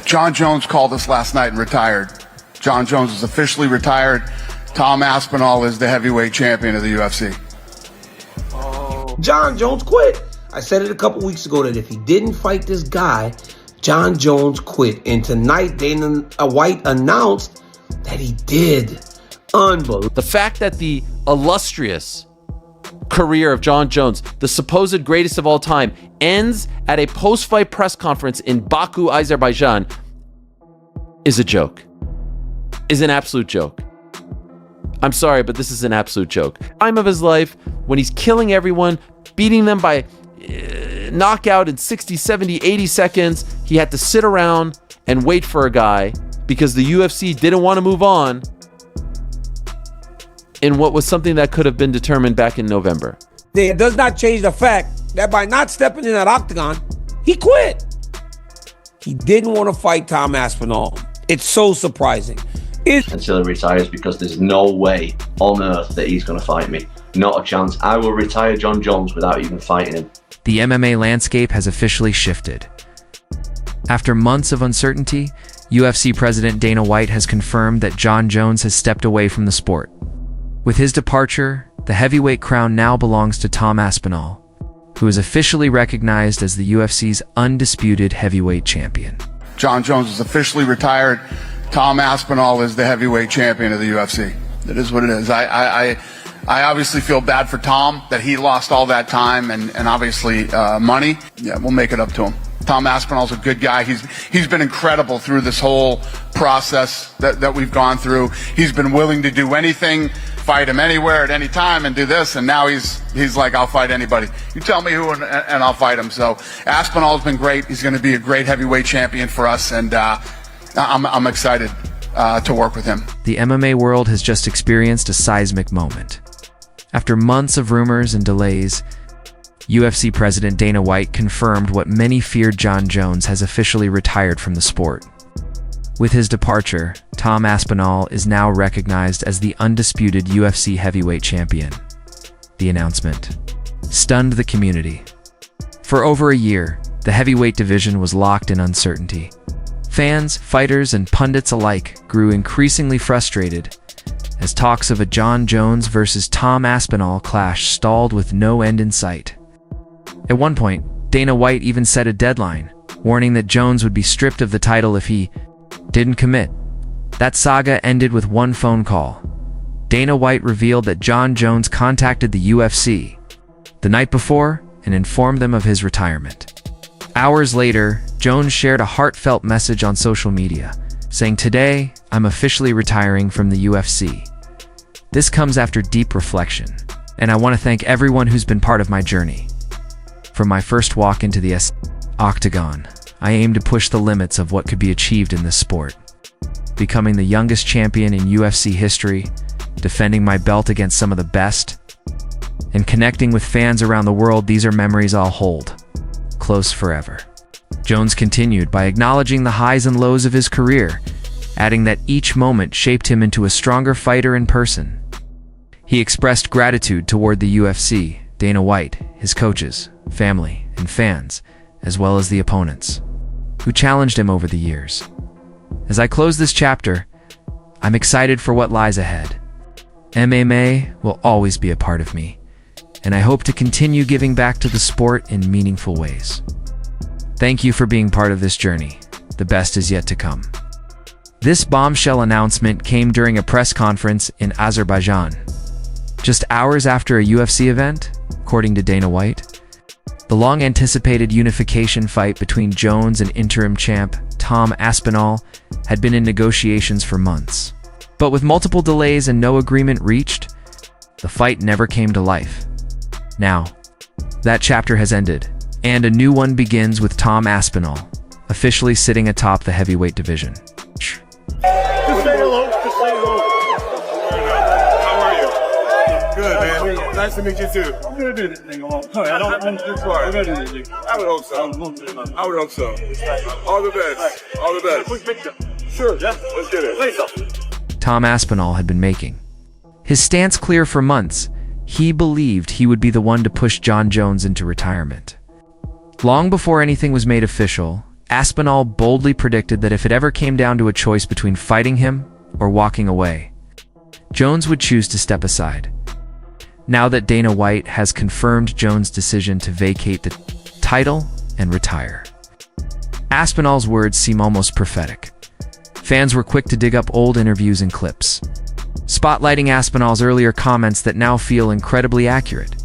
Jon Jones called us last night and retired. Jon Jones is officially retired. Tom Aspinall is the heavyweight champion of the UFC. Jon Jones quit. I said it a couple weeks ago that if he didn't fight this guy, Jon Jones quit. And tonight, Dana White announced that he did. Unbelievable. The fact that the illustrious career of Jon Jones, the supposed greatest of all time, ends at a post-fight press conference in Baku, Azerbaijan, is a joke. Is an absolute joke. I'm sorry, but this is an absolute joke. Time of his life, when he's killing everyone, beating them by knockout in 60, 70, 80 seconds, he had to sit around and wait for a guy because the UFC didn't want to move on in what was something that could have been determined back in November. It does not change the fact that by not stepping in that octagon, he quit. He didn't want to fight Tom Aspinall. It's so surprising. Until he retires, because there's no way on earth that he's going to fight me. Not a chance. I will retire Jon Jones without even fighting him. The MMA landscape has officially shifted. After months of uncertainty, UFC President Dana White has confirmed that Jon Jones has stepped away from the sport. With his departure, the heavyweight crown now belongs to Tom Aspinall, who is officially recognized as the UFC's undisputed heavyweight champion. Jon Jones is officially retired. Tom Aspinall is the heavyweight champion of the UFC. It is what it is. I obviously feel bad for Tom that he lost all that time and obviously money. Yeah, we'll make it up to him. Tom Aspinall's a good guy. He's been incredible through this whole process that we've gone through. He's been willing to do anything, fight him anywhere at any time and do this, and now he's like, I'll fight anybody. You tell me who and I'll fight him. So Aspinall's been great. He's going to be a great heavyweight champion for us, and I'm excited to work with him. The MMA world has just experienced a seismic moment. After months of rumors and delays, UFC President Dana White confirmed what many feared: Jon Jones has officially retired from the sport. With his departure, Tom Aspinall is now recognized as the undisputed UFC heavyweight champion. The announcement stunned the community. For over a year, the heavyweight division was locked in uncertainty. Fans, fighters, and pundits alike grew increasingly frustrated as talks of a Jon Jones versus Tom Aspinall clash stalled with no end in sight. At one point, Dana White even set a deadline, warning that Jones would be stripped of the title if he didn't commit. That saga ended with one phone call. Dana White revealed that Jon Jones contacted the UFC the night before and informed them of his retirement. Hours later, Jones shared a heartfelt message on social media, saying, "Today, I'm officially retiring from the UFC. This comes after deep reflection, and I want to thank everyone who's been part of my journey. From my first walk into the Octagon, I aim to push the limits of what could be achieved in this sport. Becoming the youngest champion in UFC history, defending my belt against some of the best, and connecting with fans around the world, these are memories I'll hold close forever." Jones continued by acknowledging the highs and lows of his career, adding that each moment shaped him into a stronger fighter in person. He expressed gratitude toward the UFC, Dana White, his coaches, family, and fans, as well as the opponents who challenged him over the years. As I close this chapter, I'm excited for what lies ahead. MMA will always be a part of me, and I hope to continue giving back to the sport in meaningful ways. Thank you for being part of this journey. The best is yet to come. This bombshell announcement came during a press conference in Azerbaijan, just hours after a UFC event, according to Dana White. The long-anticipated unification fight between Jones and interim champ Tom Aspinall had been in negotiations for months. But with multiple delays and no agreement reached, the fight never came to life. Now, that chapter has ended, and a new one begins with Tom Aspinall officially sitting atop the heavyweight division. Just say hello. Just say hello. How are you? Good, man. Nice to meet you too. I'm gonna do this thing alone. I'm just sorry. I'm gonna do this thing. I would hope so. I would hope so. All the best. All the best. Quick picture. Sure. Yeah. Let's get it. Tom Aspinall had been making his stance clear for months. He believed he would be the one to push Jon Jones into retirement. Long before anything was made official, Aspinall boldly predicted that if it ever came down to a choice between fighting him or walking away, Jones would choose to step aside. Now that Dana White has confirmed Jones' decision to vacate the title and retire, Aspinall's words seem almost prophetic. Fans were quick to dig up old interviews and clips, spotlighting Aspinall's earlier comments that now feel incredibly accurate.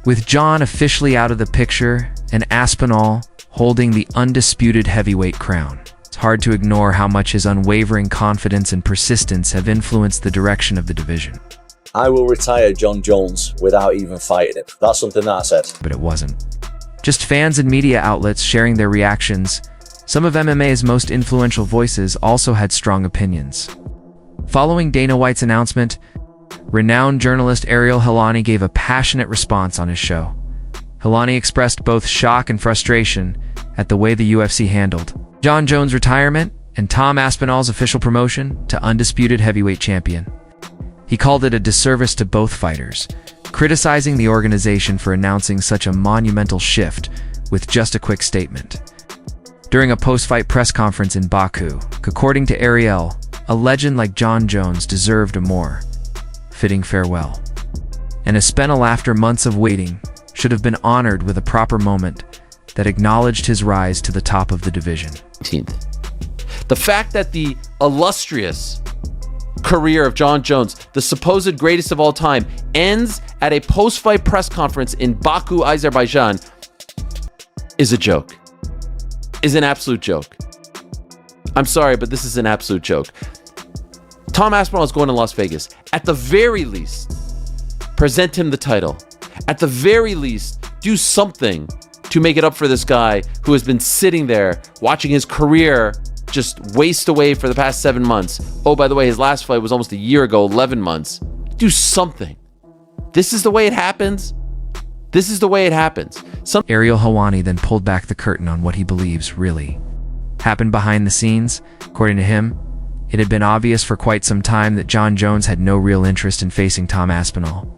With Jon officially out of the picture and Aspinall holding the undisputed heavyweight crown, it's hard to ignore how much his unwavering confidence and persistence have influenced the direction of the division. I will retire Jon Jones without even fighting him. That's something that I said. But it wasn't just fans and media outlets sharing their reactions. Some of MMA's most influential voices also had strong opinions. Following Dana White's announcement, renowned journalist Ariel Helwani gave a passionate response on his show. Helwani expressed both shock and frustration at the way the UFC handled Jon Jones' retirement and Tom Aspinall's official promotion to undisputed heavyweight champion. He called it a disservice to both fighters, criticizing the organization for announcing such a monumental shift with just a quick statement. During a post-fight press conference in Baku, according to Ariel, a legend like Jon Jones deserved a more fitting farewell. And Aspinall, after months of waiting, should have been honored with a proper moment that acknowledged his rise to the top of the division. The fact that the illustrious career of Jon Jones, the supposed greatest of all time, ends at a post-fight press conference in Baku, Azerbaijan, is a joke. Is an absolute joke. I'm sorry, but this is an absolute joke. Tom Aspinall is going to Las Vegas. At the very least, present him the title. At the very least, do something to make it up for this guy who has been sitting there watching his career just waste away for the past 7 months. Oh, by the way, his last fight was almost a year ago, 11 months. Do something. This is the way it happens. This is the way it happens. Ariel Helwani then pulled back the curtain on what he believes really happened behind the scenes. According to him, it had been obvious for quite some time that Jon Jones had no real interest in facing Tom Aspinall.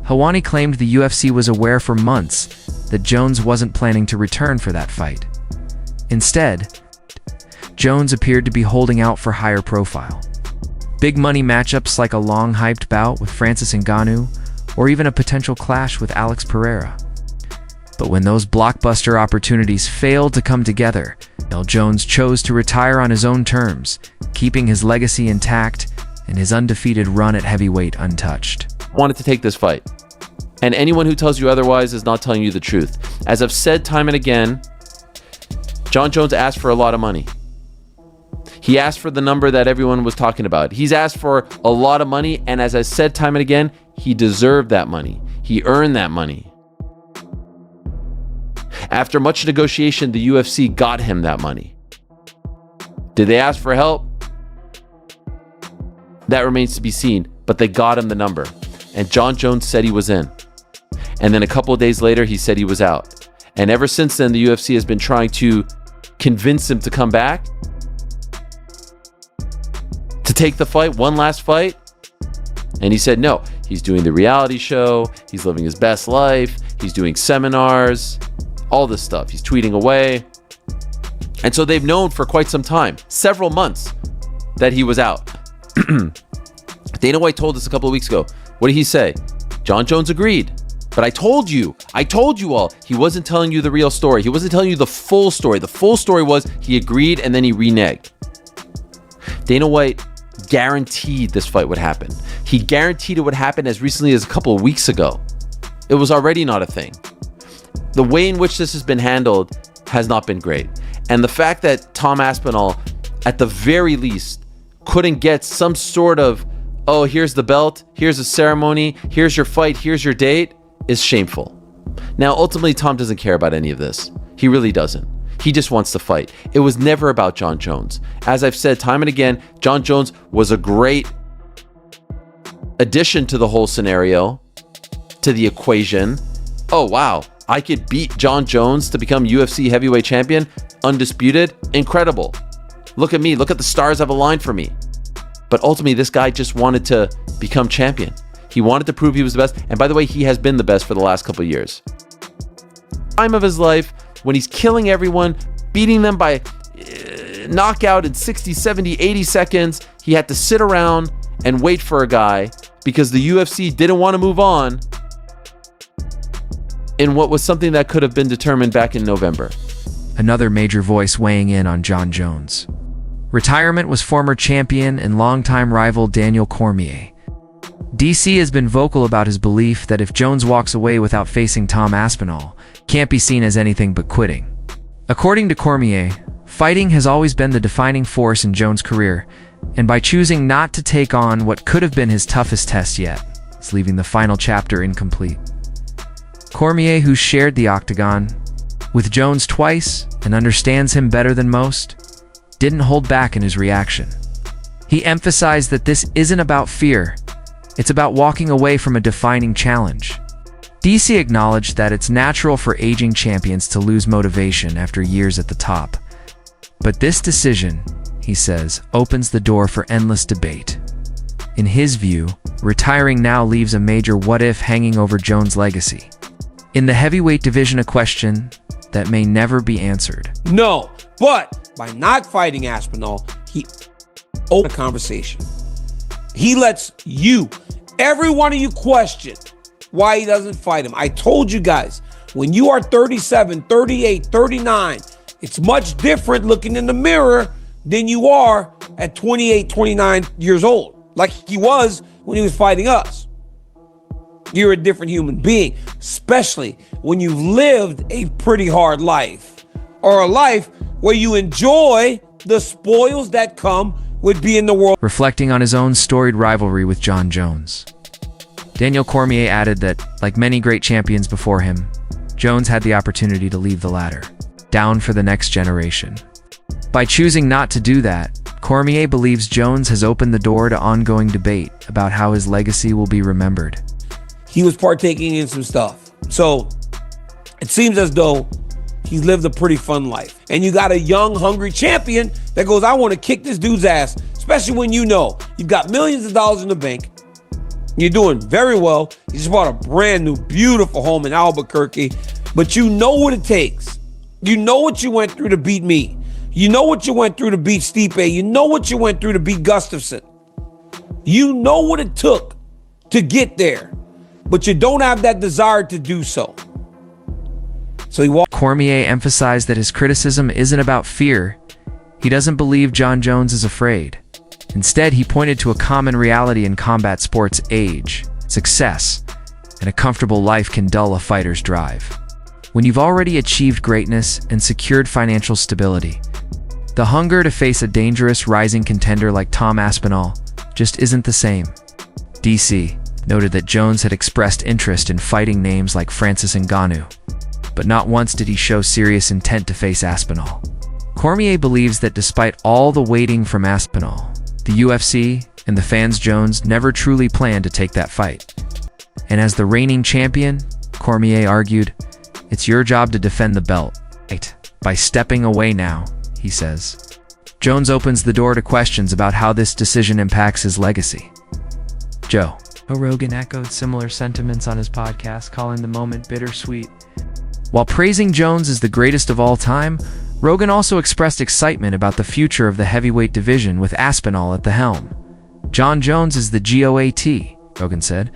Helwani claimed the UFC was aware for months that Jones wasn't planning to return for that fight. Instead, Jones appeared to be holding out for higher profile big money matchups like a long-hyped bout with Francis Ngannou, or even a potential clash with Alex Pereira. But when those blockbuster opportunities failed to come together, Jones chose to retire on his own terms, keeping his legacy intact and his undefeated run at heavyweight untouched. Wanted to take this fight. And anyone who tells you otherwise is not telling you the truth. As I've said time and again, Jon Jones asked for a lot of money. He asked for the number that everyone was talking about. He's asked for a lot of money, and as I said time and again, he deserved that money. He earned that money. After much negotiation, the UFC got him that money. Did they ask for help? That remains to be seen, but they got him the number. And Jon Jones said he was in. And then a couple of days later, he said he was out. And ever since then, the UFC has been trying to convince him to come back, to take the fight, one last fight. And he said no. He's doing the reality show. He's living his best life. He's doing seminars, all this stuff. He's tweeting away. And so they've known for quite some time, several months, that he was out. Dana White told us a couple of weeks ago. What did he say? Jon Jones agreed. But I told you all, he wasn't telling you the real story. He wasn't telling you the full story. The full story was he agreed and then he reneged. Dana White guaranteed this fight would happen. He guaranteed it would happen as recently as a couple of weeks ago. It was already not a thing. The way in which this has been handled has not been great. And the fact that Tom Aspinall, at the very least, couldn't get some sort of, oh, here's the belt, here's a ceremony, here's your fight, here's your date, is shameful. Now, ultimately, Tom doesn't care about any of this. He really doesn't. He just wants to fight. It was never about Jon Jones. As I've said time and again, Jon Jones was a great addition to the whole scenario, to the equation. Oh, wow, I could beat Jon Jones to become UFC heavyweight champion, undisputed, incredible. Look at me, look at the stars have aligned for me. But ultimately, this guy just wanted to become champion. He wanted to prove he was the best. And by the way, he has been the best for the last couple of years. Time of his life, when he's killing everyone, beating them by knockout in 60, 70, 80 seconds. He had to sit around and wait for a guy because the UFC didn't want to move on in what was something that could have been determined back in November. Another major voice weighing in on Jon Jones. Retirement was former champion and longtime rival Daniel Cormier. DC has been vocal about his belief that if Jones walks away without facing Tom Aspinall, can't be seen as anything but quitting. According to Cormier, fighting has always been the defining force in Jones' career, and by choosing not to take on what could have been his toughest test yet, it's leaving the final chapter incomplete. Cormier, who shared the Octagon with Jones twice and understands him better than most, didn't hold back in his reaction. He emphasized that this isn't about fear, it's about walking away from a defining challenge. DC acknowledged that it's natural for aging champions to lose motivation after years at the top. But this decision, he says, opens the door for endless debate. In his view, retiring now leaves a major what-if hanging over Jones' legacy. In the heavyweight division, a question that may never be answered. No, but by not fighting Aspinall, he opened a conversation. He lets you, every one of you, question why he doesn't fight him. I told you guys, when you are 37, 38, 39, it's much different looking in the mirror than you are at 28, 29 years old, like he was when he was fighting us. You're a different human being, especially when you've lived a pretty hard life, or a life where you enjoy the spoils that come with being the world. Reflecting on his own storied rivalry with Jon Jones, Daniel Cormier added that, like many great champions before him, Jones had the opportunity to leave the ladder, down for the next generation. By choosing not to do that, Cormier believes Jones has opened the door to ongoing debate about how his legacy will be remembered. He was partaking in some stuff. So it seems as though he's lived a pretty fun life. And you got a young, hungry champion that goes, I want to kick this dude's ass, especially when you know you've got millions of dollars in the bank. You're doing very well. You just bought a brand new, beautiful home in Albuquerque, but you know what it takes. You know what you went through to beat me. You know what you went through to beat Stipe. You know what you went through to beat Gustafsson. You know what it took to get there, but you don't have that desire to do so. So he walked. Cormier emphasized that his criticism isn't about fear. He doesn't believe Jon Jones is afraid. Instead, he pointed to a common reality in combat sports: age, success, and a comfortable life can dull a fighter's drive. When you've already achieved greatness and secured financial stability, the hunger to face a dangerous rising contender like Tom Aspinall just isn't the same. DC noted that Jones had expressed interest in fighting names like Francis Ngannou, but not once did he show serious intent to face Aspinall. Cormier believes that despite all the waiting from Aspinall, the UFC and the fans, Jones never truly planned to take that fight. And as the reigning champion, Cormier argued, it's your job to defend the belt. By stepping away now, he says. Jones opens the door to questions about how this decision impacts his legacy. Joe Rogan echoed similar sentiments on his podcast, calling the moment bittersweet. While praising Jones as the greatest of all time, Rogan also expressed excitement about the future of the heavyweight division with Aspinall at the helm. Jon Jones is the GOAT, Rogan said,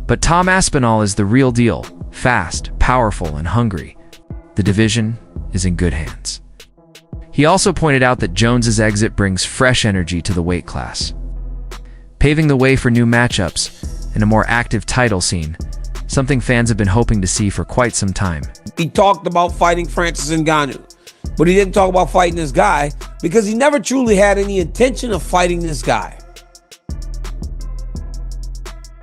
but Tom Aspinall is the real deal, fast, powerful, and hungry. The division is in good hands. He also pointed out that Jones's exit brings fresh energy to the weight class, paving the way for new matchups and a more active title scene, something fans have been hoping to see for quite some time. He talked about fighting Francis Ngannou, but he didn't talk about fighting this guy because he never truly had any intention of fighting this guy.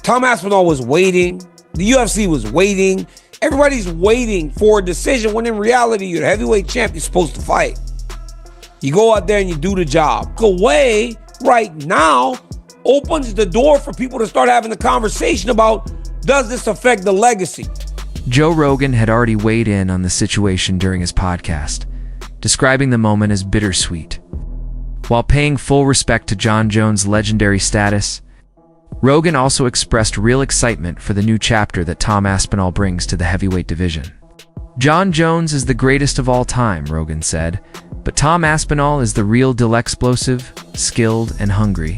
Tom Aspinall was waiting. The UFC was waiting. Everybody's waiting for a decision when in reality, you're the heavyweight champ, you're supposed to fight. You go out there and you do the job. The way right now opens the door for people to start having the conversation about, does this affect the legacy? Joe Rogan had already weighed in on the situation during his podcast, describing the moment as bittersweet. While paying full respect to Jon Jones' legendary status, Rogan also expressed real excitement for the new chapter that Tom Aspinall brings to the heavyweight division. Jon Jones is the greatest of all time, Rogan said, But Tom Aspinall is the real deal, explosive, skilled, and hungry.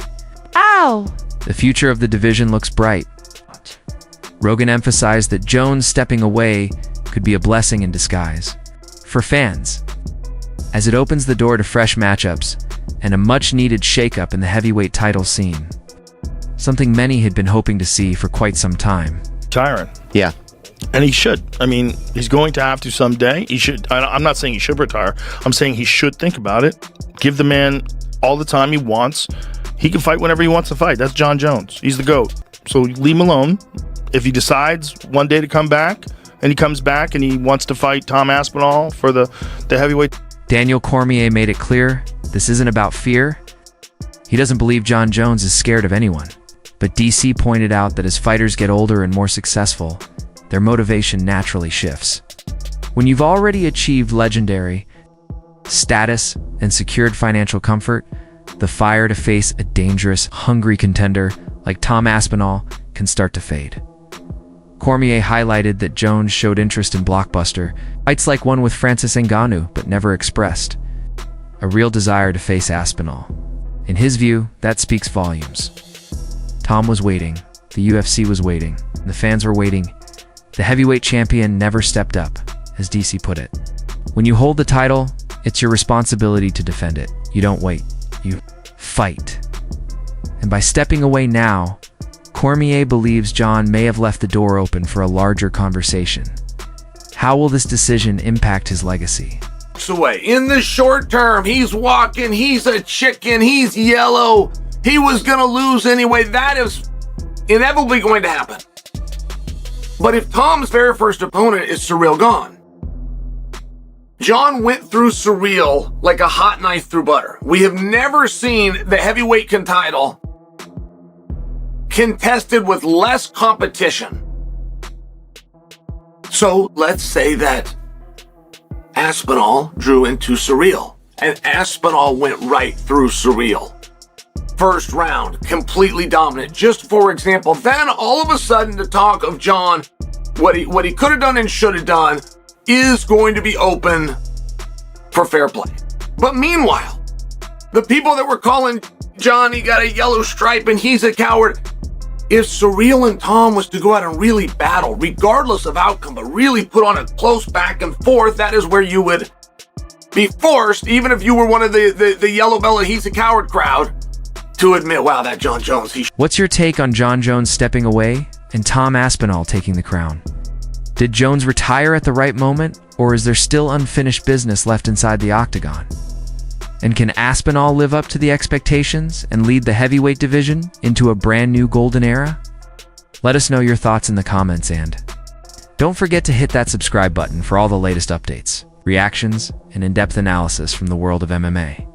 Ow! The future of the division looks bright. Rogan emphasized that Jones stepping away could be a blessing in disguise for fans, as it opens the door to fresh matchups and a much-needed shakeup in the heavyweight title scene, something many had been hoping to see for quite some time. Tyrant. Yeah. And he should. I mean, he's going to have to someday. He should. I'm not saying he should retire. I'm saying he should think about it. Give the man all the time he wants. He can fight whenever he wants to fight. That's Jon Jones. He's the GOAT. So leave him alone. If he decides one day to come back, and he comes back and he wants to fight Tom Aspinall for the heavyweight. Daniel Cormier made it clear this isn't about fear. He doesn't believe Jon Jones is scared of anyone. But DC pointed out that as fighters get older and more successful, their motivation naturally shifts. When you've already achieved legendary status and secured financial comfort, the fire to face a dangerous, hungry contender like Tom Aspinall can start to fade. Cormier highlighted that Jones showed interest in blockbuster fights like one with Francis Ngannou, but never expressed a real desire to face Aspinall. In his view, that speaks volumes. Tom was waiting, the UFC was waiting, and the fans were waiting. The heavyweight champion never stepped up, as DC put it. When you hold the title, it's your responsibility to defend it. You don't wait, you fight. And by stepping away now, Cormier believes Jon may have left the door open for a larger conversation. How will this decision impact his legacy? Away. In the short term, he's walking, he's a chicken, he's yellow, he was going to lose anyway. That is inevitably going to happen. But if Tom's very first opponent is Ciryl Gane, Jon went through Ciryl like a hot knife through butter. We have never seen the heavyweight title contested with less competition. So let's say that Aspinall drew into Ciryl, and Aspinall went right through Ciryl. First round, completely dominant. Just for example, then all of a sudden the talk of Jon, what he could have done and should have done, is going to be open for fair play. But meanwhile, the people that were calling Jon, he got a yellow stripe and he's a coward. If Ciryl and Tom was to go out and really battle, regardless of outcome, but really put on a close back and forth, that is where you would be forced, even if you were one of the yellow belt, he's a coward crowd, to admit, wow, that Jon Jones. What's your take on Jon Jones stepping away and Tom Aspinall taking the crown? Did Jones retire at the right moment, or is there still unfinished business left inside the Octagon? And can Aspinall live up to the expectations and lead the heavyweight division into a brand new golden era? Let us know your thoughts in the comments, and don't forget to hit that subscribe button for all the latest updates, reactions, and in-depth analysis from the world of MMA.